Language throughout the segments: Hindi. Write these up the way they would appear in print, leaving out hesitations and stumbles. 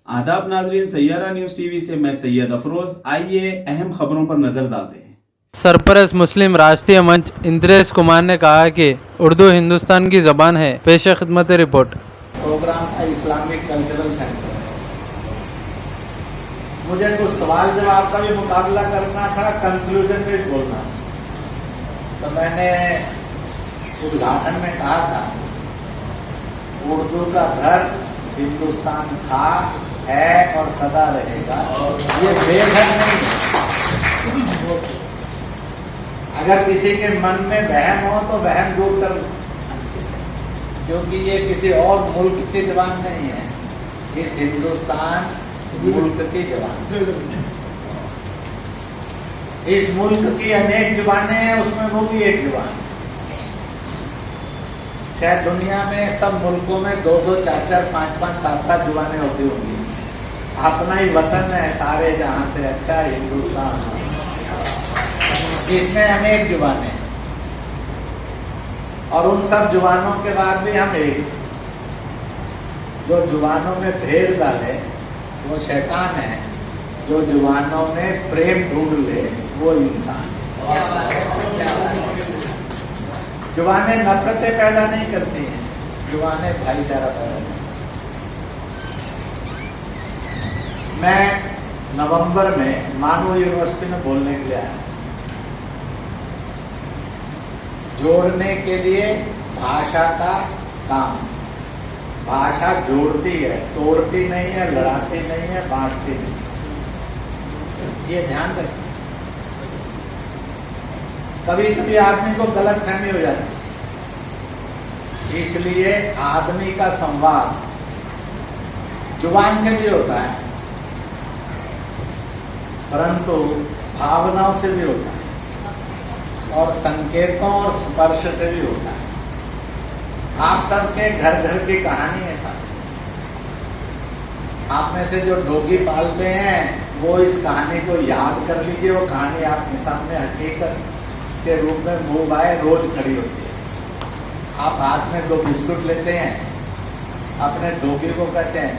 आदाब नाजरीन, सैयारा न्यूज टीवी से मैं सैयद अफरोज। आइए अहम खबरों पर नजर डालते हैं। सरपरस्त मुस्लिम राष्ट्रीय मंच इंद्रेश कुमार ने कहा कि उर्दू हिंदुस्तान की जबान है। पेश खिदमत रिपोर्ट। प्रोग्राम था इस्लामिक कल्चरल सेंटर। मुझे कुछ सवाल जवाब का भी मुकाबला करना था, कंक्लूजन में भी बोलना था। तो मैंने उद्घाटन में कहा था, उर्दू का घर हिंदुस्तान था, है और सदा रहेगा। ये बेघर नहीं है। अगर किसी के मन में वहम हो तो वहम दूर कर, क्योंकि ये किसी और मुल्क की जबान नहीं है, इस हिंदुस्तान मुल्क की जबान। इस मुल्क की अनेक जुबानें हैं, उसमें वो भी एक जुबान। शायद दुनिया में सब मुल्कों में 2-2, 4-4, 5-5, 7-7 जुबानें होती होंगी। अपना ही वतन है सारे जहां से अच्छा हिंदुस्तान, इसमें अनेक जुबानें, और उन सब जुबानों के बाद भी हम एक। जो जुबानों में भेद डाले वो शैतान है, जो जुबानों में प्रेम ढूंढ ले वो इंसान। जुबानें नफरतें पैदा नहीं करती हैं, जुबानें भाईचारा पैदा करती हैं। मैं नवंबर में मानव यूनिवर्सिटी में बोलने के लिए आया, जोड़ने के लिए भाषा का काम। भाषा जोड़ती है, तोड़ती नहीं है, लड़ाती नहीं है, बांटती नहीं, ये ध्यान रखें। कभी कभी आदमी को गलत फहमी हो जाती है, इसलिए आदमी का संवाद जुबान से भी होता है, परंतु भावनाओं से भी होता है, और संकेतों और स्पर्श से भी होता है। आप सबके घर घर की कहानी है। आप में से जो डोगी पालते हैं वो इस कहानी को याद कर लीजिए। वो कहानी आपके सामने हकीकत के रूप में मुंह बाए रोज खड़ी होती है। आप हाथ में 2 बिस्कुट लेते हैं, अपने डोगी को कहते हैं,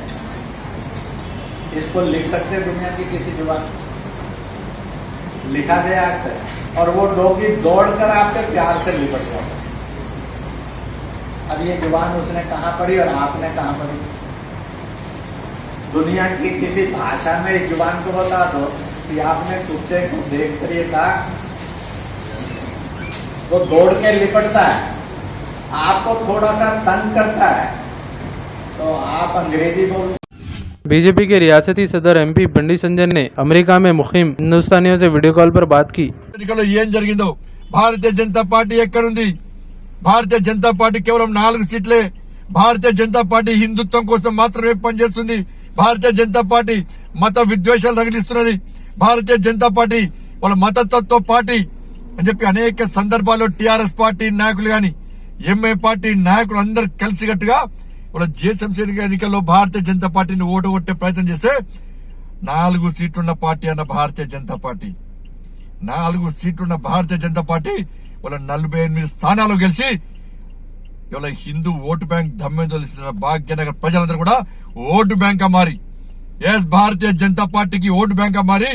इसको लिख सकते हैं दुनिया की किसी जुबान, लिखा गया आपको, और वो डोगी दौड़कर आपसे प्यार से लिपट जाता है। अब ये जुबान उसने कहाँ पढ़ी और आपने कहाँ पढ़ी? दुनिया की किसी भाषा में इस जुबान को बता दो कि आपने कुत्ते को देख कर ये कहा, वो दौड़ के लिपटता है, आपको थोड़ा सा तंग करता है तो आप अंग्रेजी बोल। बीजेपी के रियासती सदर एमपी बंडी संजय ने अमेरिका में मुकीम हिंदुस्तानियों से वीडियो कॉल पर बात की। ఏం జరిగిందో భారతీయ జనతా పార్టీ ఎక్కడుంది? భారతీయ జనతా పార్టీ కేవలం 4 సీట్లే. భారతీయ జనతా పార్టీ హిందుత్వం కోసం మాత్రమే పనిచేస్తుంది. భారతీయ జనతా పార్టీ మత విద్వేషాలు తగిలిస్తున్నది. భారతీయ జనతా పార్టీ వాళ్ళ మతతత్వ పార్టీ అని చెప్పి అనేక సందర్భాల్లో టీఆర్ఎస్ పార్టీ నాయకులు గాని, ఎంఐ పార్టీ నాయకులు అందరూ కలిసికట్టుగా వాళ్ళ జిహెచ్ఎంసీ ఎన్నికల్లో భారతీయ జనతా పార్టీని ఓడగొట్టే ప్రయత్నం చేస్తే 4 సీట్లున్న పార్టీ అన్న భారతీయ జనతా పార్టీ, 4 సీట్లున్న భారతీయ జనతా పార్టీ వాళ్ళ 48 స్థానాలు గెలిచి ఇవాళ హిందూ ఓటు బ్యాంక్ దమ్మె తెలిసిన భాగ్యనగర్ ప్రజలందరూ కూడా ఓటు బ్యాంక్ గా మారి, ఎస్ భారతీయ జనతా పార్టీకి ఓటు బ్యాంక్ గా మారి,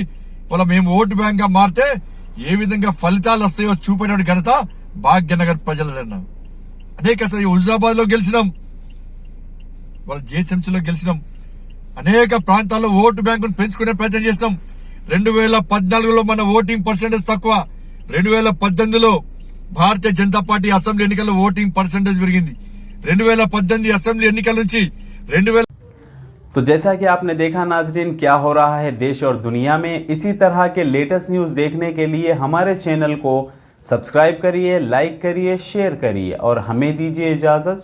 వాళ్ళ మేము ఓటు బ్యాంక్ గా మారితే ఏ విధంగా ఫలితాలు వస్తాయో చూపేటువంటి ఘనత భాగ్యనగర్ ప్రజలదన్నా. అనేక హుజాబాద్ లో గెలిచినాం, వాళ్ళ జిహెచ్ఎంసీలో గెలిచినాం, అనేక ప్రాంతాల్లో ఓటు బ్యాంకును పెంచుకునే ప్రయత్నం చేసినాం. 2014లో మన ఓటింగ్ పర్సెంటేజ్ తక్కువ, 2018లో భారతీయ జనతా పార్టీ అసెంబ్లీ ఎన్నికల్లో ఓటింగ్ పర్సెంటేజ్ పెరిగింది. 2018 అసెంబ్లీ ఎన్నికల నుంచి 2000। तो जैसा कि आपने देखा नाजरीन, क्या हो रहा है देश और दुनिया में। इसी तरह के लेटेस्ट न्यूज़ देखने के लिए हमारे चैनल को सब्सक्राइब करिए, लाइक करिए, शेयर करिए और हमें दीजिए इजाज़त।